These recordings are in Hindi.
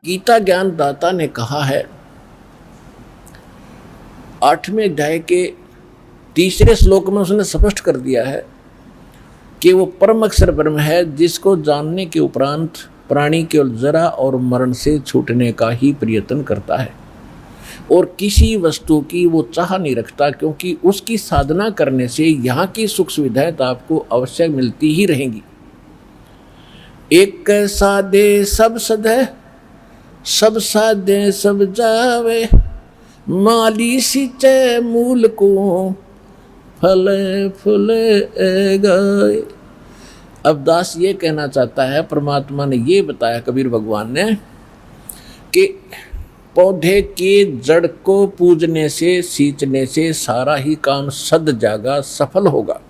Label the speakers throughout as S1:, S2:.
S1: गीता ज्ञान दाता ने कहा है 8वें अध्याय के 3 श्लोक में उसने स्पष्ट कर दिया है कि वो परम अक्षर ब्रह्म है जिसको जानने के उपरांत प्राणी केवल जरा और मरण से छूटने का ही प्रयत्न करता है और किसी वस्तु की वो चाह नहीं रखता, क्योंकि उसकी साधना करने से यहाँ की सुख सुविधाएं तो आपको अवश्य मिलती ही रहेंगी। एक साधे सब सधे, सब साधे सब जावे, माली सिंचे मूल को फले फूले गए। अब दास ये कहना चाहता है, परमात्मा ने ये बताया कबीर भगवान ने कि पौधे के जड़ को पूजने से सींचने से सारा ही काम सद जागा, सफल होगा।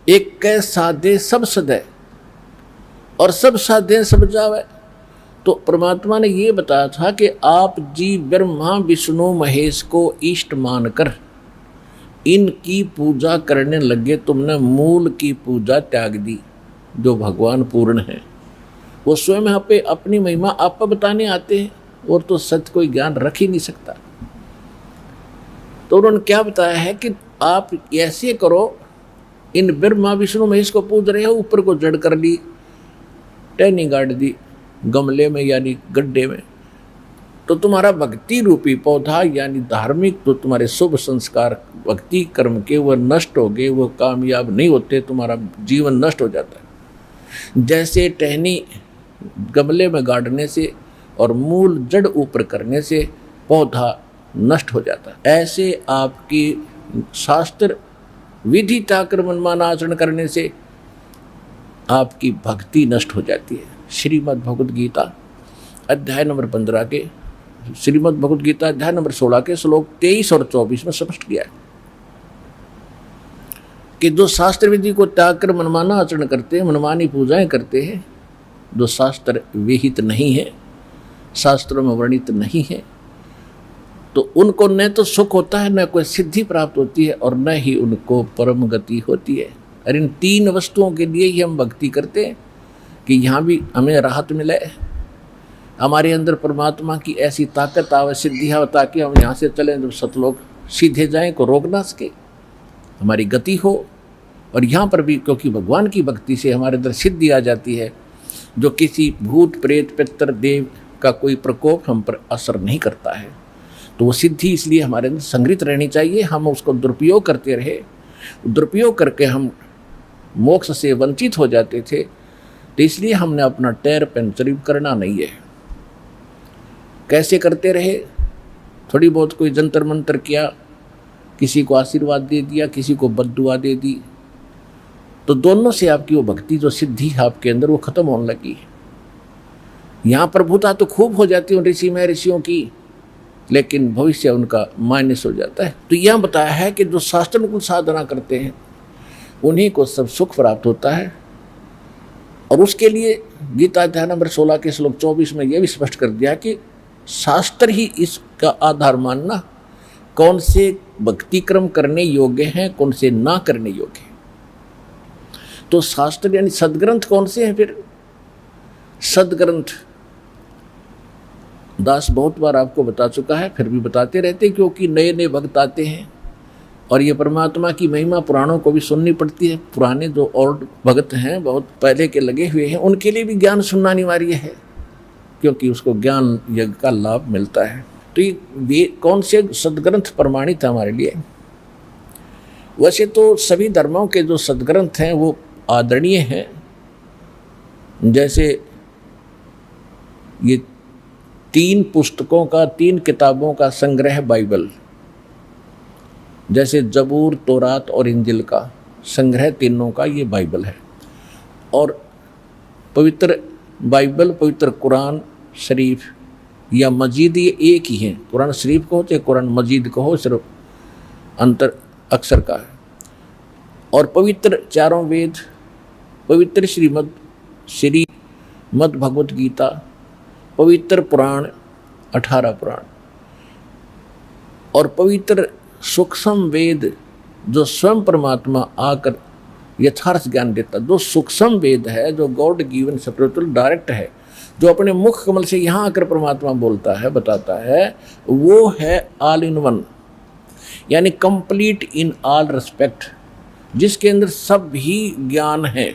S1: एक साधे सब सदे और सब साधे सब जावे। तो परमात्मा ने ये बताया था कि आप जी ब्रह्मा विष्णु महेश को इष्ट मानकर इनकी पूजा करने लगे, तुमने मूल की पूजा त्याग दी जो भगवान पूर्ण है। वो स्वयं यहाँ पे अपनी महिमा आप बताने आते हैं और तो सत्य कोई ज्ञान रख ही नहीं सकता। तो उन्होंने क्या बताया है कि आप ऐसे करो, इन ब्रह्मा विष्णु महेश को पूज रहे हो, ऊपर को जड़ कर ली, टहनी गाड़ दी गमले में यानी गड्ढे में, तो तुम्हारा भक्ति रूपी पौधा यानी धार्मिक तो तुम्हारे शुभ संस्कार भक्ति कर्म के वो नष्ट हो गए, वो कामयाब नहीं होते, तुम्हारा जीवन नष्ट हो जाता है। जैसे टहनी गमले में गाड़ने से और मूल जड़ ऊपर करने से पौधा नष्ट हो जाता है, ऐसे आपकी शास्त्र विधि ताकर मनमाना आचरण करने से आपकी भक्ति नष्ट हो जाती है। श्रीमद् भगवद गीता अध्याय नंबर 15 के श्रीमद् भगवद गीता अध्याय नंबर 16 के श्लोक 23 और 24 में स्पष्ट किया है कि जो शास्त्र विधि को त्याग कर मनमाना आचरण करते हैं, मनमानी पूजाएं करते हैं, जो शास्त्र विहित नहीं है, शास्त्रों में वर्णित नहीं है, तो उनको न तो सुख होता है, न कोई सिद्धि प्राप्त होती है और न ही उनको परम गति होती है। और इन 3 वस्तुओं के लिए ही हम भक्ति करते हैं कि यहाँ भी हमें राहत मिले, हमारे अंदर परमात्मा की ऐसी ताकत आवे, सिद्धि आवे, ताकि हम यहाँ से चलें जब सतलोक सीधे जाएं, को रोक ना सके, हमारी गति हो। और यहाँ पर भी क्योंकि भगवान की भक्ति से हमारे अंदर सिद्धि आ जाती है, जो किसी भूत प्रेत पितर देव का कोई प्रकोप हम पर असर नहीं करता है, तो वो सिद्धि इसलिए हमारे अंदर संग्रहित रहनी चाहिए। हम उसको दुरुपयोग करते रहे, दुरुपयोग करके हम मोक्ष से वंचित हो जाते थे, तो इसलिए हमने अपना टैर पंचर करना नहीं है। कैसे करते रहे, थोड़ी बहुत कोई जंतर मंतर किया, किसी को आशीर्वाद दे दिया, किसी को बद्दुआ दे दी, तो दोनों से आपकी वो भक्ति जो सिद्धि आपके अंदर वो खत्म होने लगी। यहाँ प्रभुता तो खूब हो जाती है ऋषि में ऋषियों की, लेकिन भविष्य उनका माइनस हो जाता है। तो यह बताया है कि जो शास्त्रानुकूल साधना करते हैं उन्हीं को सब सुख प्राप्त होता है। और उसके लिए गीता अध्याय नंबर 16 के श्लोक 24 में यह भी स्पष्ट कर दिया कि शास्त्र ही इसका आधार मानना, कौन से भक्ति क्रम करने योग्य हैं, कौन से ना करने योग्य हैं। तो शास्त्र यानी सदग्रंथ कौन से हैं? फिर सदग्रंथ दास बहुत बार आपको बता चुका है, फिर भी बताते रहते, क्योंकि नए नए भक्त आते हैं और ये परमात्मा की महिमा पुराणों को भी सुननी पड़ती है। पुराने जो और भक्त हैं, बहुत पहले के लगे हुए हैं, उनके लिए भी ज्ञान सुनना अनिवार्य है, क्योंकि उसको ज्ञान यज्ञ का लाभ मिलता है। तो ये कौन से सदग्रंथ प्रमाणित है हमारे लिए? वैसे तो सभी धर्मों के जो सदग्रंथ हैं वो आदरणीय हैं, जैसे ये 3 पुस्तकों का, 3 किताबों का संग्रह बाइबल, जैसे जबूर, तौरात और इंजिल का संग्रह, तीनों का ये बाइबल है। और पवित्र बाइबल, पवित्र कुरान शरीफ या मजीद, ये एक ही है। कुरान शरीफ को हो चाहे कुरान मजीद को हो, सिर्फ अंतर अक्षर का है। और पवित्र 4 वेद, पवित्र श्रीमद् भगवद गीता, पवित्र पुराण 18 पुराण और पवित्र सूक्ष्म वेद जो स्वयं परमात्मा आकर यथार्थ ज्ञान देता, जो सूक्ष्म वेद है, जो गॉड गिवन स्पिरिचुअल डायरेक्ट है, जो अपने मुख कमल से यहाँ आकर परमात्मा बोलता है, बताता है, वो है ऑल इन वन, यानी कंप्लीट इन ऑल रिस्पेक्ट, जिसके अंदर सब ही ज्ञान है।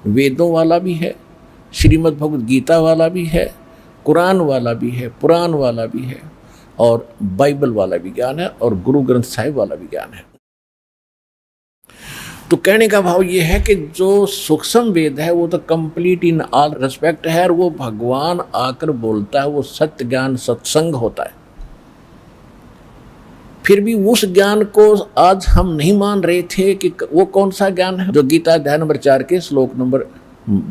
S1: वेदों वाला भी है, श्रीमद् भगवद गीता वाला भी है, कुरान वाला भी है, पुराण वाला भी है, और बाइबल वाला भी ज्ञान है, और गुरु ग्रंथ साहिब वाला भी ज्ञान है। तो कहने का भाव ये है कि जो सूक्ष्म वेद है वो तो कंप्लीट इन ऑल रिस्पेक्ट है, और वो भगवान आकर बोलता है, वो सत्य ज्ञान सत्संग होता है। फिर भी उस ज्ञान को आज हम नहीं मान रहे थे कि वो कौन सा ज्ञान है, जो गीता अध्याय नंबर 4 के श्लोक नंबर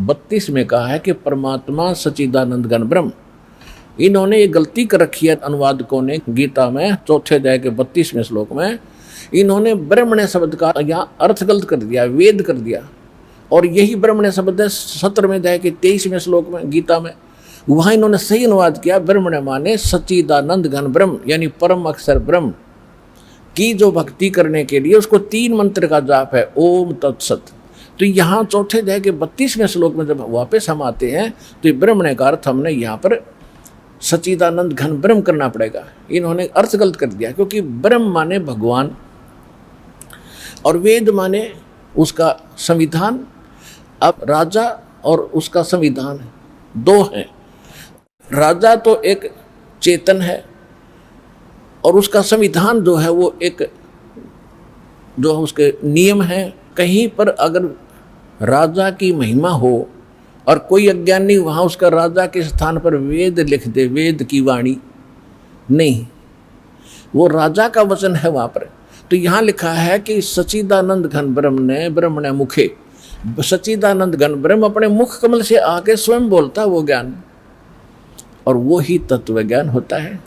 S1: 32 में कहा है कि परमात्मा सच्चिदानंद घन ब्रह्म। इन्होंने ये गलती कर रखी है अनुवादकों ने, गीता में 4 अध्याय के 32वें श्लोक में इन्होंने ब्रह्मण्य शब्द का यहाँ अर्थ गलत कर दिया, वेद कर दिया, और यही ब्रह्मण्य शब्द है 17वें अध्याय के 23वें श्लोक में गीता में, वहाँ इन्होंने सही अनुवाद किया, ब्रह्मण्य माने सच्चिदानंद घन ब्रह्म, यानी परम अक्षर ब्रह्म की जो भक्ति करने के लिए उसको 3 मंत्र का जाप है, ओम तत्सत। तो यहाँ 4 अध्याय के 32वें श्लोक में जब वापस हम आते हैं तो ये ब्रह्मण्य का अर्थ हमने यहाँ पर सच्चिदानंद घन ब्रह्म करना पड़ेगा। इन्होंने अर्थ गलत कर दिया, क्योंकि ब्रह्म माने भगवान और वेद माने उसका संविधान। अब राजा और उसका संविधान दो हैं। राजा तो एक चेतन है और उसका संविधान जो है वो एक जो उसके नियम हैं। कहीं पर अगर राजा की महिमा हो और कोई अज्ञानी वहाँ उसका राजा के स्थान पर वेद लिख दे, वेद की वाणी नहीं, वो राजा का वचन है वहाँ पर। तो यहाँ लिखा है कि सच्चिदानंद घन ब्रह्म ने ब्रह्मण्य मुखे, सच्चिदानंद घन ब्रह्म अपने मुख कमल से आके स्वयं बोलता वो ज्ञान, और वो ही तत्व ज्ञान होता है।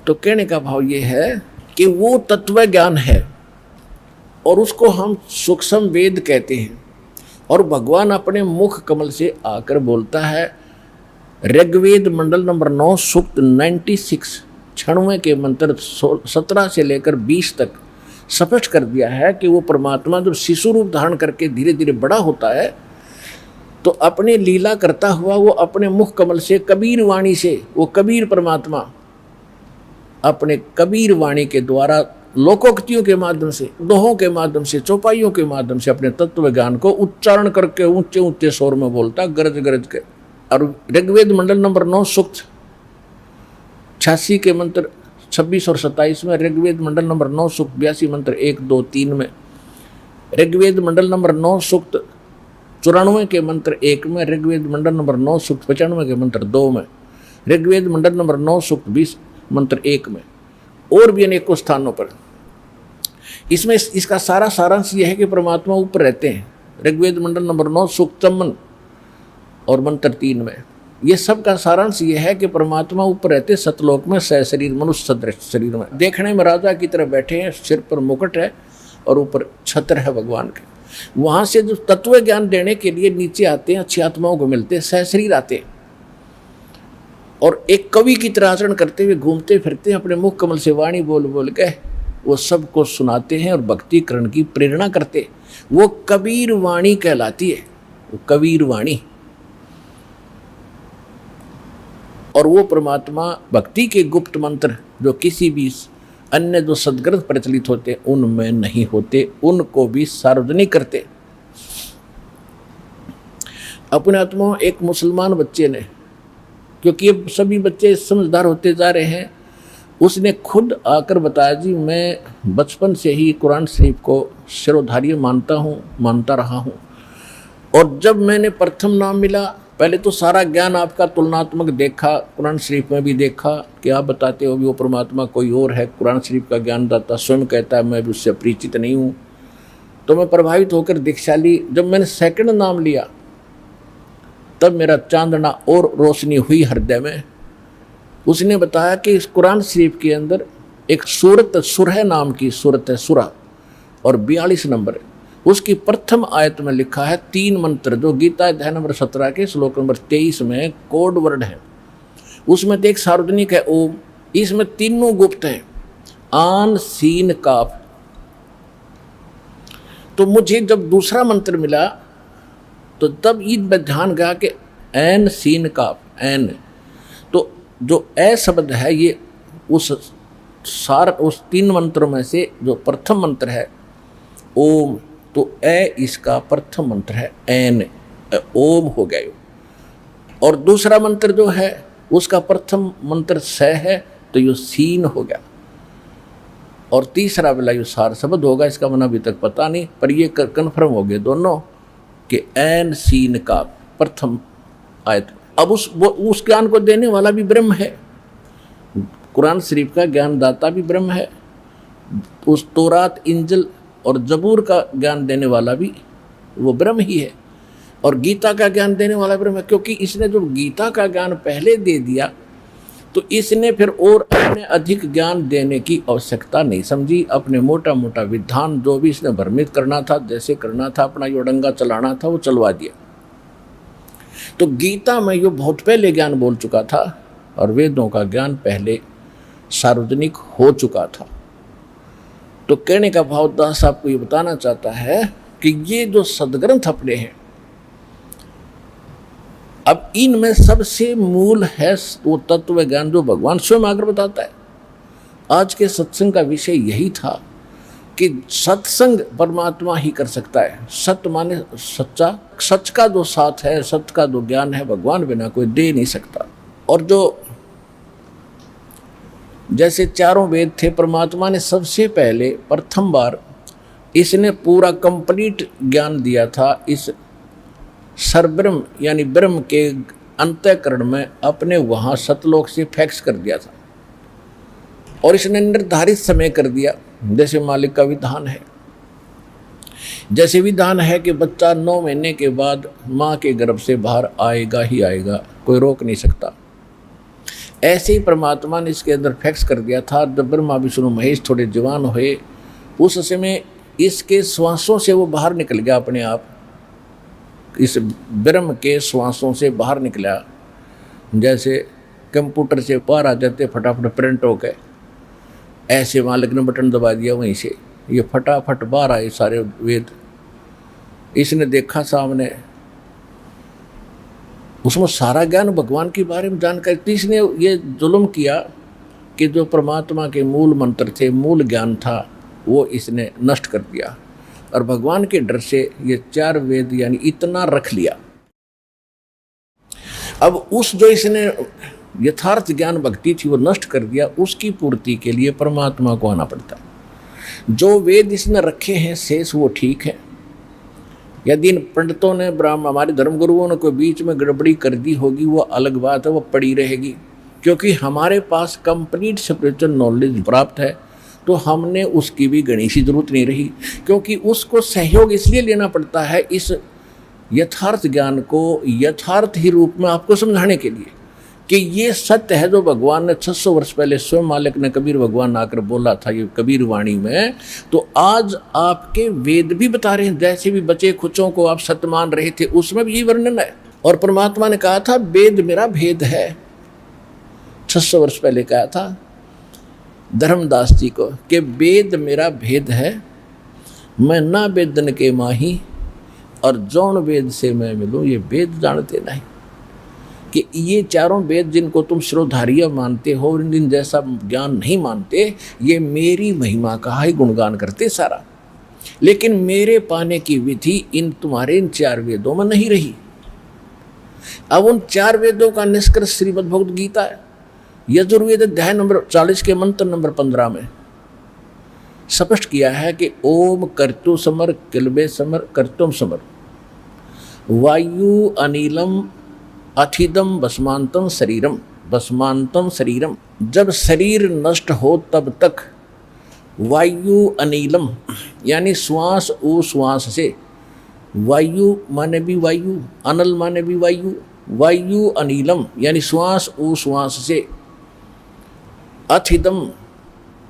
S1: तो कहने का भाव ये है कि वो तत्व ज्ञान है और उसको हम सूक्ष्म वेद कहते हैं, और भगवान अपने मुख कमल से आकर बोलता है। ऋग्वेद मंडल नंबर 9 सूक्त 96 96 के मंत्र 17 से लेकर 20 तक स्पष्ट कर दिया है कि वो परमात्मा जब शिशु रूप धारण करके धीरे धीरे बड़ा होता है तो अपने लीला करता हुआ वो अपने मुख कमल से कबीर वाणी से, वो कबीर परमात्मा अपने कबीर वाणी के द्वारा लोकोक्तियों के माध्यम से, दोहों के माध्यम से, चौपाइयों के माध्यम से अपने तत्व ज्ञान को उच्चारण करके ऊंचे ऊंचे स्वर में बोलता गरज गरज के। और ऋग्वेद मंडल नंबर 9 सूक्त 86 के मंत्र 26 और 27 में, ऋग्वेद मंडल नंबर 9 सूक्त 82 मंत्र 1, 2, 3 में, ऋग्वेद मंडल नंबर 9 सूक्त 94 के मंत्र 1 में, ऋग्वेद मंडल नंबर 9 सूक्त 95 के मंत्र 2 में, ऋग्वेद मंडल नंबर 9 सूक्त 20 मंत्र 1 में, और भी अनेकों स्थानों पर। इसमें इसका सारा सारांश यह है कि परमात्मा ऊपर रहते हैं। ऋग्वेद मंडल नंबर 9 सूक्त 54 और मंत्र 3 में ये सब का सारांश ये है कि परमात्मा ऊपर रहते सतलोक में, सहशरीर मनुष्य सदृश शरीर में, देखने में राजा की तरह बैठे हैं, सिर पर मुकुट है और ऊपर छत्र है भगवान के। वहाँ से जो तत्व ज्ञान देने के लिए नीचे आते हैं, अच्छी आत्माओं को मिलते हैं, सहशरीर आते हैं और एक कवि की तरह आचरण करते हुए घूमते फिरते हैं, अपने मुख कमल से वाणी बोल बोल के वो सबको सुनाते हैं और भक्तिकरण की प्रेरणा करते। वो कबीर वाणी कहलाती है, वो कबीर वाणी। और वो परमात्मा भक्ति के गुप्त मंत्र जो किसी भी अन्य जो सदग्रंथ प्रचलित होते उनमें नहीं होते, उनको भी सार्वजनिक करते। अपने आत्मा एक मुसलमान बच्चे ने, क्योंकि ये सभी बच्चे समझदार होते जा रहे हैं, उसने खुद आकर बताया, जी मैं बचपन से ही कुरान शरीफ को शिरोधार्य मानता रहा हूँ। और जब मैंने प्रथम नाम मिला, पहले तो सारा ज्ञान आपका तुलनात्मक देखा, कुरान शरीफ में भी देखा कि आप बताते हो भी वो परमात्मा कोई और है, कुरान शरीफ का ज्ञानदाता स्वयं कहता है मैं भी उससे परिचित नहीं हूँ। तो मैं प्रभावित होकर दीक्षा ली। जब मैंने सेकंड नाम लिया तब मेरा चांदना और रोशनी हुई हृदय में। उसने बताया कि इस कुरान शरीफ के अंदर एक सूरत सुरह नाम की सूरत है, सुरा, और 42 नंबर, उसकी प्रथम आयत में लिखा है 3 मंत्र जो गीता अध्याय नंबर 17 के श्लोक नंबर 23 में कोड वर्ड है। उसमें तो एक सार्वजनिक है ओम, इसमें तीनों गुप्त हैं, आन सीन काफ। तो मुझे जब दूसरा मंत्र मिला तो तब ईद में ध्यान गया कि ऐन सीन काफ, ऐन। तो जो ए शब्द है ये उस 3 मंत्रों में से जो प्रथम मंत्र है ओम, तो ए इसका प्रथम मंत्र है, ऐन ओम हो गया यो। और दूसरा मंत्र जो है उसका प्रथम मंत्र स है, तो यो सीन हो गया। और तीसरा वाला यो सार शब्द होगा, इसका मन अभी तक पता नहीं, पर ये कन्फर्म हो गए दोनों कि ऐन सीन का प्रथम आयत। अब उस ज्ञान को देने वाला भी ब्रह्म है, कुरान शरीफ का ज्ञानदाता भी ब्रह्म है, उस तौरात इंजिल और जबूर का ज्ञान देने वाला भी वो ब्रह्म ही है, और गीता का ज्ञान देने वाला ब्रह्म है। क्योंकि इसने जो गीता का ज्ञान पहले दे दिया तो इसने फिर और अपने अधिक ज्ञान देने की आवश्यकता नहीं समझी। अपने मोटा मोटा विधान जो भी इसने भ्रमित करना था, जैसे करना था, अपना यो डंगा चलाना था, वो चलवा दिया। तो गीता में यो बहुत पहले ज्ञान बोल चुका था और वेदों का ज्ञान पहले सार्वजनिक हो चुका था। तो कहने का भाव दास आपको ये बताना चाहता है कि ये जो सदग्रंथ अपने हैं, अब इनमें सबसे मूल है वो तत्व ज्ञान जो भगवान स्वयं आकर बताता है। आज के सत्संग का विषय यही था कि सत्संग परमात्मा ही कर सकता है। सत्य माने सच्चा, सच का जो साथ है, सत्य का जो ज्ञान है, भगवान बिना कोई दे नहीं सकता। और जो जैसे चारों वेद थे, परमात्मा ने सबसे पहले प्रथम बार इसने पूरा कंप्लीट ज्ञान दिया था इस सरब्रह्म यानी ब्रह्म के अंतःकरण में, अपने वहाँ सतलोक से फैक्स कर दिया था और इसने निर्धारित समय कर दिया। जैसे मालिक का विधान है, जैसे विधान है कि बच्चा 9 महीने के बाद माँ के गर्भ से बाहर आएगा ही आएगा, कोई रोक नहीं सकता। ऐसे ही परमात्मा ने इसके अंदर फैक्स कर दिया था। जब ब्रह्मा विष्णु महेश थोड़े जवान हुए, उस समय इसके श्वासों से वो बाहर निकल गया, अपने आप इस ब्रह्म के श्वासों से बाहर निकला। जैसे कंप्यूटर से बाहर आ जाते फटाफट प्रिंट हो गए, ऐसे मालिक ने बटन दबा दिया, वहीं से ये फटाफट बाहर आए सारे वेद। इसने देखा सामने, उसमें सारा ज्ञान भगवान के बारे में जानकारी थी। इसने ये जुल्म किया कि जो परमात्मा के मूल मंत्र थे, मूल ज्ञान था, वो इसने नष्ट कर दिया और भगवान के डर से ये 4 वेद यानी इतना रख लिया। अब उस जो इसने यथार्थ ज्ञान भक्ति थी वो नष्ट कर दिया, उसकी पूर्ति के लिए परमात्मा को आना पड़ता। जो वेद इसने रखे हैं शेष वो ठीक है। यदि इन पंडितों ने हमारे धर्मगुरुओं ने कोई बीच में गड़बड़ी कर दी होगी, वो अलग बात है, वो पड़ी रहेगी। क्योंकि हमारे पास कंप्लीट स्पिरिचुअल नॉलेज प्राप्त है, तो हमने उसकी भी गणनी सी जरूरत नहीं रही। क्योंकि उसको सहयोग इसलिए लेना पड़ता है इस यथार्थ ज्ञान को यथार्थ ही रूप में आपको समझाने के लिए कि ये सत्य है जो भगवान ने 600 वर्ष पहले स्वयं मालिक ने कबीर भगवान आकर बोला था ये कबीर वाणी में। तो आज आपके वेद भी बता रहे हैं, जैसे भी बचे खुचों को आप सत्य मान रहे थे उसमें भी यही वर्णन है। और परमात्मा ने कहा था वेद मेरा भेद है, 600 वर्ष पहले कहा था धर्मदास जी को कि वेद मेरा भेद है, मैं ना वेदन के माही और जौन वेद से मैं मिलूँ ये वेद जानते नहीं। कि ये चारों वेद जिनको तुम श्रोधार्य मानते हो, इन जैसा ज्ञान नहीं मानते, ये मेरी महिमा का ही गुणगान करते सारा, लेकिन मेरे पाने की विधि इन तुम्हारे इन 4 वेदों में नहीं रही। अब उन 4 वेदों का निष्कर्ष श्रीमद् भगवद गीता है। यजुर्वेद अध्याय नंबर 40 के मंत्र नंबर 15 में स्पष्ट किया है कि ओम कर्तु समर किलबे समर कर्तुम समर वायु अनिलम अथिदम भस्मांतम शरीरम भस्मांतम शरीरम। जब शरीर नष्ट हो तब तक वायु अनिलम यानी श्वास उश्वास से, वायु माने भी वायु, अनल माने भी वायु, वायु अनिलम यानी श्वास उश्वास से, अथिदम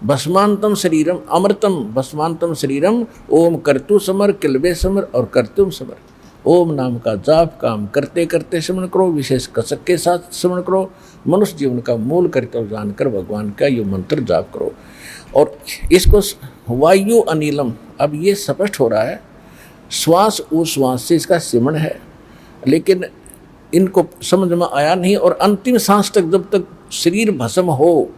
S1: भस्मांतम शरीरम अमृतम भस्मांतम शरीरम। ओम कर्तु समर किलबे समर और कर्तुम समर। ओम नाम का जाप काम करते करते स्मरण करो, विशेष कसक के साथ स्मरण करो, मनुष्य जीवन का मूल कर्तव्य जानकर भगवान का ये मंत्र जाप करो। और इसको वायु अनिलम, अब ये स्पष्ट हो रहा है श्वास उश्वास से इसका सिमरण है, लेकिन इनको समझ में आया नहीं, और अंतिम सांस तक जब तक शरीर भस्म हो,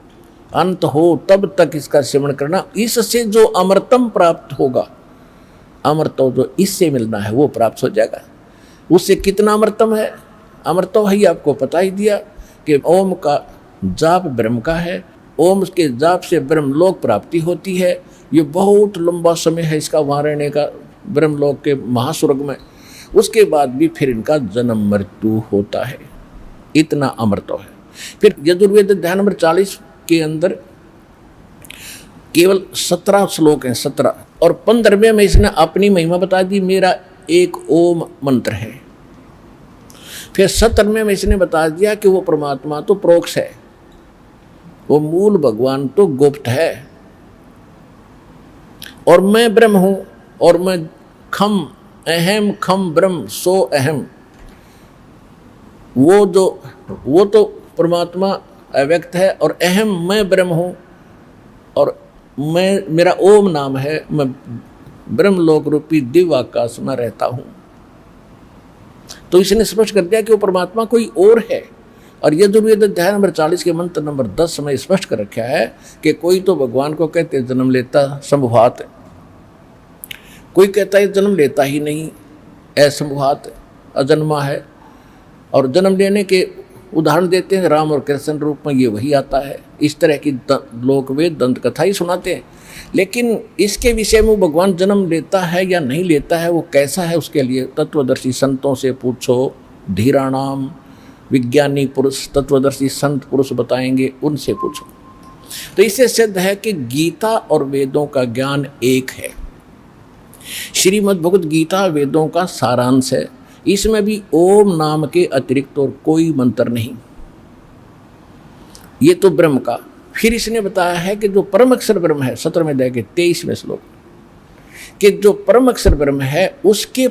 S1: अंत हो, तब तक इसका सेवन करना। इससे जो अमृतम प्राप्त होगा, अमृतो जो इससे मिलना है वो प्राप्त हो जाएगा। उससे कितना अमृतम है? अमृतो ही आपको पता ही दिया कि ओम का जाप ब्रह्म का है, ओम के जाप से ब्रह्मलोक प्राप्ति होती है। ये बहुत लंबा समय है इसका वहाँ रहने का ब्रह्मलोक के महास्वर्ग में। उसके बाद भी फिर इनका जन्म मृत्यु होता है, इतना अमृतो है। फिर यजुर्वेद अध्याय नंबर 40 के अंदर केवल 17 श्लोक हैं, 17, और 15वें में इसने अपनी महिमा बता दी, मेरा एक ओम मंत्र है। फिर 17वें में इसने बता दिया कि वो परमात्मा तो प्रोक्ष है, वो मूल भगवान तो गुप्त है, और मैं ब्रह्म हूं, और मैं खम अहम खम ब्रह्म सो अहम। वो तो परमात्मा अव्यक्त है, और अहम मैं ब्रह्म हूं, और मेरा ओम नाम है, मैं ब्रह्मलोक रूपी दिव्य आकाश में रहता हूं। तो इसने स्पष्ट कर दिया कि वो परमात्मा कोई और है। और यजुर्वेद अध्याय नंबर 40 के मंत्र नंबर 10 में स्पष्ट कर रखा है कि कोई तो भगवान को कहते जन्म लेता संभवात, कोई कहता है जन्म लेता ही नहीं, असंभवात, अजन्मा है। और जन्म लेने के उदाहरण देते हैं राम और कृष्ण रूप में, ये वही आता है। इस तरह की लोकवेद दंत कथा ही सुनाते हैं। लेकिन इसके विषय में भगवान जन्म लेता है या नहीं लेता है, वो कैसा है, उसके लिए तत्वदर्शी संतों से पूछो, धीराणाम, विज्ञानी पुरुष तत्वदर्शी संत पुरुष बताएंगे, उनसे पूछो। तो इससे सिद्ध है कि गीता और वेदों का ज्ञान एक है। श्रीमद् भगवद गीता वेदों का सारांश है। इसमें भी ओम नाम के अतिरिक्त और कोई मंत्र नहीं। ये तो ब्रह्म का। फिर इसने बताया है कि जो परम अक्षर ब्रह्म है, 17वें अध्याय के 23वें श्लोक, कि जो परम अक्षर ब्रह्म है उसके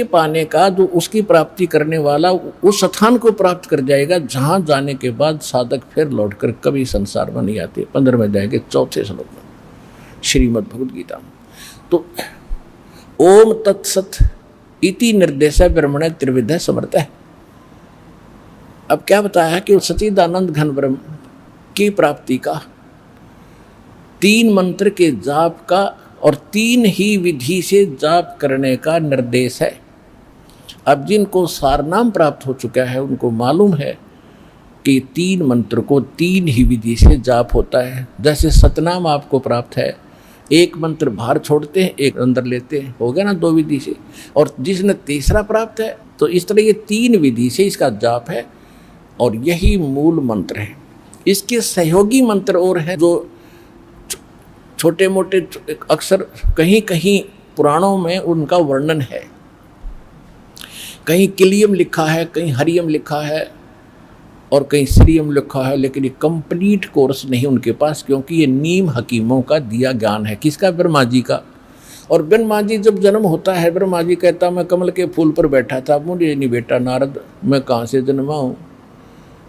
S1: पाने का जो उसकी प्राप्ति करने वाला उस स्थान को प्राप्त कर जाएगा जहां जाने के बाद साधक फिर लौटकर कभी संसार में नहीं आते। 15वें अध्याय के 4 श्लोक में श्रीमद् भगवद गीता। तो ओम तत्सत इति निर्देश ब्रह्मण त्रिविध समर्थ है। अब क्या बताया कि सच्चिदानंद घन ब्रह्म की प्राप्ति का 3 मंत्र के जाप का और 3 ही विधि से जाप करने का निर्देश है। अब जिनको सारनाम प्राप्त हो चुका है उनको मालूम है कि 3 मंत्र को 3 ही विधि से जाप होता है। जैसे सतनाम आपको प्राप्त है, एक मंत्र बाहर छोड़ते हैं, एक अंदर लेते हैं, हो गया ना 2 विधि से। और जिसने तीसरा प्राप्त है, तो इस तरह ये 3 विधि से इसका जाप है, और यही मूल मंत्र है। इसके सहयोगी मंत्र और हैं जो छोटे मोटे अक्सर कहीं कहीं पुराणों में उनका वर्णन है। कहीं किलियम लिखा है, कहीं हरियम लिखा है, और कहीं श्रीयम लिखा है, लेकिन ये कंप्लीट कोर्स नहीं उनके पास, क्योंकि ये नीम हकीमों का दिया ज्ञान है। किसका? ब्रह्मा जी का। और ब्रह्मा जी जब जन्म होता है, ब्रह्मा जी कहता मैं कमल के फूल पर बैठा था, मुझे नहीं बेटा नारद मैं कहाँ से जन्मा हूँ।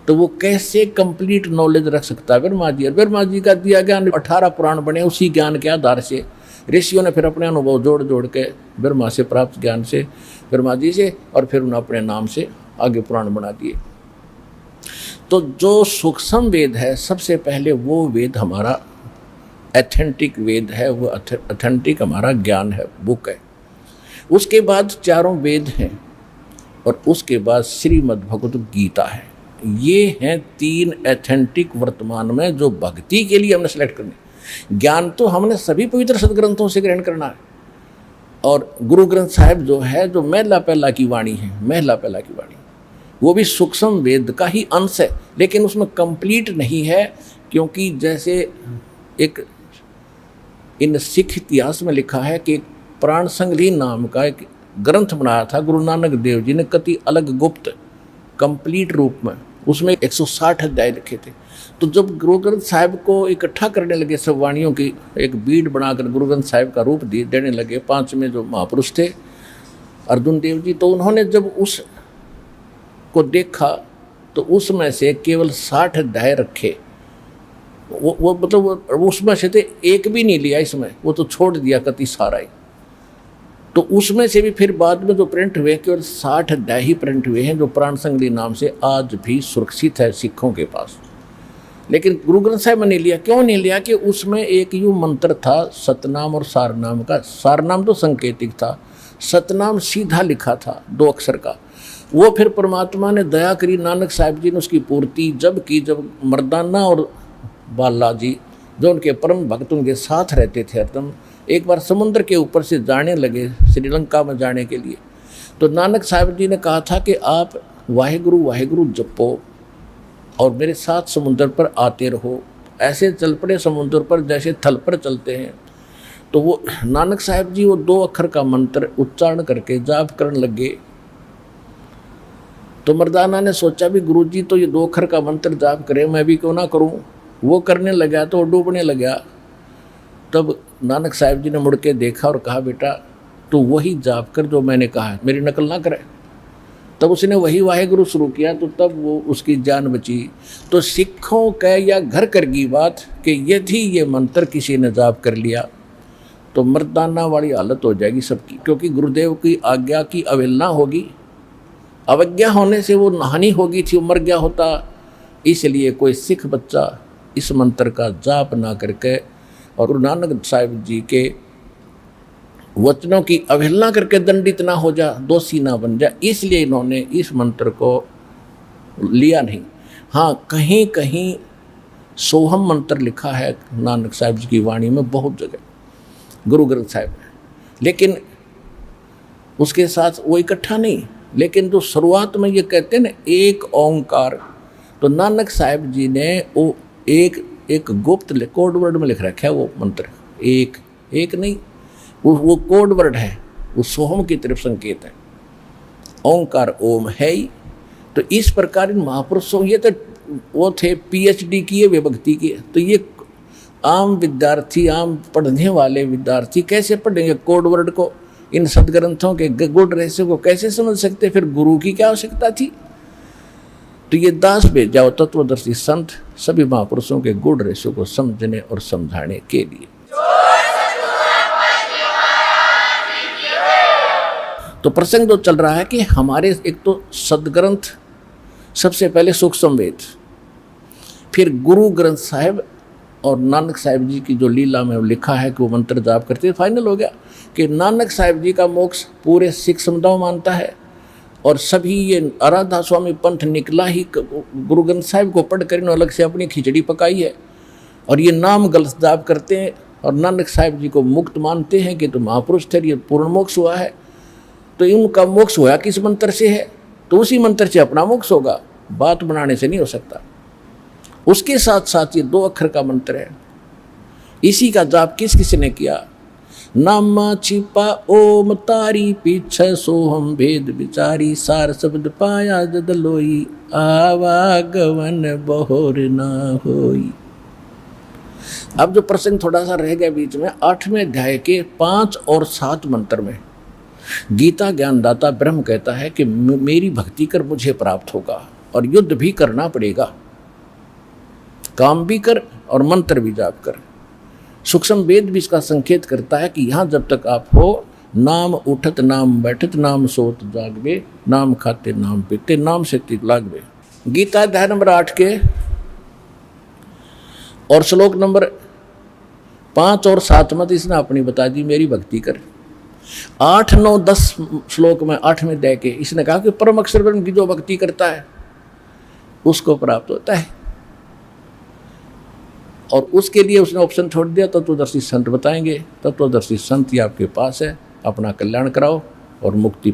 S1: तो वो कैसे कंप्लीट नॉलेज रख सकता है ब्रह्मा जी? और ब्रह्मा जी का दिया ज्ञान 18 पुराण बने, उसी ज्ञान के आधार से ऋषियों ने फिर अपने अनुभव जोड़ जोड़ के ब्रह्मा से प्राप्त ज्ञान से, ब्रह्मा जी से, और फिर उन्होंने अपने नाम से आगे पुराण बना दिए। तो जो सूक्ष्म वेद है, सबसे पहले वो वेद हमारा एथेंटिक वेद है, वो ऑथेंटिक हमारा ज्ञान है, बुक है। उसके बाद 4 वेद हैं, और उसके बाद श्रीमद् भगवद गीता है। ये हैं 3 एथेंटिक वर्तमान में जो भक्ति के लिए हमने सेलेक्ट करने। ज्ञान तो हमने सभी पवित्र सदग्रंथों से ग्रहण करना है। और गुरु ग्रंथ साहिब जो है, जो महला पहला की वाणी है, महला पहला की वाणी, वो भी सूक्ष्म वेद का ही अंश है, लेकिन उसमें कंप्लीट नहीं है। क्योंकि जैसे एक इन सिख इतिहास में लिखा है कि प्राण संग्रही नाम का एक ग्रंथ बनाया था गुरु नानक देव जी ने, कति अलग गुप्त कंप्लीट रूप में। उसमें 160 अध्याय लिखे थे। तो जब गुरु ग्रंथ साहिब को इकट्ठा करने लगे, सब वाणियों की एक बीड बनाकर गुरु ग्रंथ साहिब का रूप देने लगे, 5 में जो महापुरुष थे अर्जुन देव जी, तो उन्होंने जब उस को देखा तो उसमें से केवल 60 अध्याय रखे। वो मतलब उसमें से थे, एक भी नहीं लिया इसमें, वो तो छोड़ दिया कति सारा ही। तो उसमें से भी फिर बाद में जो प्रिंट हुए केवल 60 अध्याय ही प्रिंट हुए हैं, जो पुराण संगली नाम से आज भी सुरक्षित है सिखों के पास। लेकिन गुरु ग्रंथ साहिब ने लिया, क्यों नहीं लिया कि उसमें एक यूँ मंत्र था सतनाम और सारनाम का। सारनाम तो संकेतिक था, सतनाम सीधा लिखा था 2 अक्षर का। वो फिर परमात्मा ने दया करी, नानक साहिब जी ने उसकी पूर्ति जब की, जब मर्दाना और बाला जी जो उनके परम भक्त उनके साथ रहते थे हरदम, एक बार समुद्र के ऊपर से जाने लगे श्रीलंका में जाने के लिए, तो नानक साहिब जी ने कहा था कि आप वाहेगुरु वाहेगुरु जपो और मेरे साथ समुद्र पर आते रहो। ऐसे चल पड़े समुद्र पर जैसे थल पर चलते हैं। तो वो नानक साहिब जी वो 2 अक्षर का मंत्र उच्चारण करके जाप करने लगे। तो मर्दाना ने सोचा भी गुरु जी तो ये 2 अक्षर का मंत्र जाप करे, मैं भी क्यों ना करूं। वो करने लगा तो वो डूबने लगा। तब नानक साहिब जी ने मुड़ के देखा और कहा, बेटा तू वही जाप कर जो मैंने कहा, मेरी नकल ना करे। तब उसने वही वाहेगुरु शुरू किया, तो तब वो उसकी जान बची। तो सिखों का या घर कर की बात कि यदि ये मंत्र किसी ने जाप कर लिया तो मर्दाना वाली हालत हो जाएगी सबकी, क्योंकि गुरुदेव की आज्ञा की अवहेलना होगी। अवज्ञा होने से वो हानि होगी थी, वो मर गया होता। इसलिए कोई सिख बच्चा इस मंत्र का जाप ना करके और गुरु नानक साहिब जी के वचनों की अवहेलना करके दंडित ना हो जा, दोषी ना बन जा, इसलिए इन्होंने इस मंत्र को लिया नहीं। हाँ, कहीं कहीं सोहम मंत्र लिखा है नानक साहिब जी की वाणी में बहुत जगह गुरु ग्रंथ साहिब में, लेकिन उसके साथ वो इकट्ठा नहीं। लेकिन जो शुरुआत में ये कहते हैं ना एक ओंकार, तो नानक साहिब जी ने वो एक गुप्त कोड वर्ड में लिख रखा है वो मंत्र। एक नहीं, वो कोड वर्ड है, वो सोहम की तरफ संकेत है। ओंकार ओम है ही। तो इस प्रकार इन महापुरुषों, ये तो वो थे PhD किए वे भक्ति किए, तो ये आम विद्यार्थी, आम पढ़ने वाले विद्यार्थी कैसे पढ़ेंगे कोड वर्ड को, इन सदग्रंथों के गुड़ रहस्य को कैसे समझ सकते। फिर गुरु की क्या आवश्यकता थी। तो ये दास भेजा तत्वदर्शी संत सभी महापुरुषों के गुड़ रहस्य को समझने और समझाने के लिए। तो प्रसंग जो चल रहा है कि हमारे एक तो सदग्रंथ सबसे पहले सूक्ष्म वेद, फिर गुरु ग्रंथ साहिब और नानक साहिब जी की जो लीला में लिखा है कि वो मंत्र जाप करते हैं। फाइनल हो गया कि नानक साहिब जी का मोक्ष पूरे सिख समुदाय मानता है और सभी ये आराधा स्वामी पंथ निकला ही गुरु ग्रंथ साहिब को पढ़ कर इन्होंने अलग से अपनी खिचड़ी पकाई है और ये नाम गलत जाप करते हैं और नानक साहिब जी को मुक्त मानते हैं कि तो महापुरुष थे, ये पूर्ण मोक्ष हुआ है। तो इनका मोक्ष हुआ किस मंत्र से है, तो उसी मंत्र से अपना मोक्ष होगा, बात बनाने से नहीं हो सकता। उसके साथ साथ ये 2 अक्षर का मंत्र है, इसी का जाप किस किस ने किया। नामा छिपा ओम तारी पीछे सोहम भेद विचारी, सार शब्द पाया जद लोई, आवागमन बहोर ना होई। अब जो प्रसंग थोड़ा सा रह गया बीच में, 8वें अध्याय के 5 और 7 मंत्र में गीता ज्ञानदाता ब्रह्म कहता है कि मेरी भक्ति कर मुझे प्राप्त होगा और युद्ध भी करना पड़ेगा, काम भी कर और मंत्र भी जाप कर। सूक्ष्म वेद भी इसका संकेत करता है कि यहाँ जब तक आप हो, नाम उठत नाम बैठत नाम सोत जागवे, नाम खाते नाम पीते नाम से तिक लागवे। गीता अध्याय नंबर 8 के और श्लोक नंबर 5 और 7 में इसने अपनी बता दी मेरी भक्ति कर। 8, 9, 10 श्लोक में 8वें अध्याय के इसने कहा कि परम अक्षर ब्रह्म की जो भक्ति करता है उसको प्राप्त होता है और उसके लिए उसने ऑप्शन छोड़ दिया तत्वदर्शी संत बताएंगे। तत्वदर्शी संत ही आपके पास है, अपना कल्याण कराओ और मुक्ति